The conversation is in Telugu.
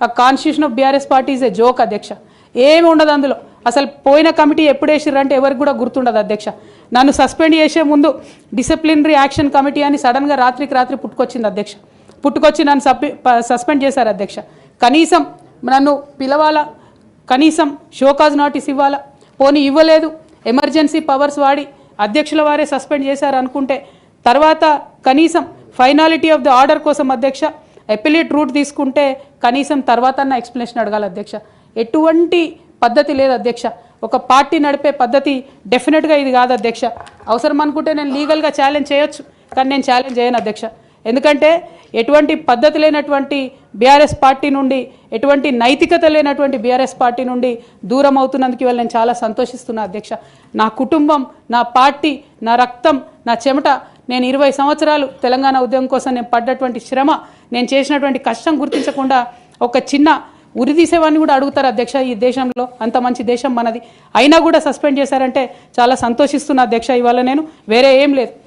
ఆ constitution of BRS party is a joke అధ్యక్ష. ఏమి ఉండదు అందులో. అసలు పోయిన కమిటీ ఎప్పుడు వేసిర్రంటే ఎవరికి కూడా గుర్తుండదు అధ్యక్ష. నన్ను సస్పెండ్ చేసే ముందు డిసిప్లినరీ యాక్షన్ కమిటీ అని సడన్గా రాత్రికి రాత్రి పుట్టుకొచ్చింది అధ్యక్ష. పుట్టుకొచ్చి నన్ను సస్పెండ్ చేశారు అధ్యక్ష. కనీసం నన్ను పిలవాలా, కనీసం షోకాజ్ నోటీస్ ఇవ్వాలా, పోనీ ఇవ్వలేదు. ఎమర్జెన్సీ పవర్స్ వాడి అధ్యక్షుల వారే సస్పెండ్ చేశారు అనుకుంటే తర్వాత కనీసం ఫైనాలిటీ ఆఫ్ ద ఆర్డర్ కోసం అధ్యక్ష అపిలేట్ రూట్ తీసుకుంటే కనీసం తర్వాత ఎక్స్ప్లెనేషన్ అడగాలి అధ్యక్ష. ఎటువంటి పద్ధతి లేదు అధ్యక్ష. ఒక పార్టీ నడిపే పద్ధతి డెఫినెట్గా ఇది కాదు అధ్యక్ష. అవసరం అనుకుంటే నేను లీగల్గా ఛాలెంజ్ చేయొచ్చు, కానీ నేను ఛాలెంజ్ చేయను అధ్యక్ష. ఎందుకంటే ఎటువంటి పద్ధతి లేనటువంటి బీఆర్ఎస్ పార్టీ నుండి, ఎటువంటి నైతికత లేనటువంటి బీఆర్ఎస్ పార్టీ నుండి దూరం అవుతున్నందుకు ఇవాళ నేను చాలా సంతోషిస్తున్నా అధ్యక్ష. నా కుటుంబం, నా పార్టీ, నా రక్తం, నా చెమట, నేను 20 సంవత్సరాలు తెలంగాణ ఉద్యమం కోసం నేను పడ్డటువంటి శ్రమ, నేను చేసినటువంటి కష్టం గుర్తించకుండా ఒక చిన్న ఉరిదీసేవాడిని కూడా అడుగుతారు అధ్యక్ష. ఈ దేశంలో అంత మంచి దేశం మనది, అయినా కూడా సస్పెండ్ చేశారంటే చాలా సంతోషిస్తున్నా అధ్యక్ష. ఇవాళ నేను వేరే ఏం లేదు.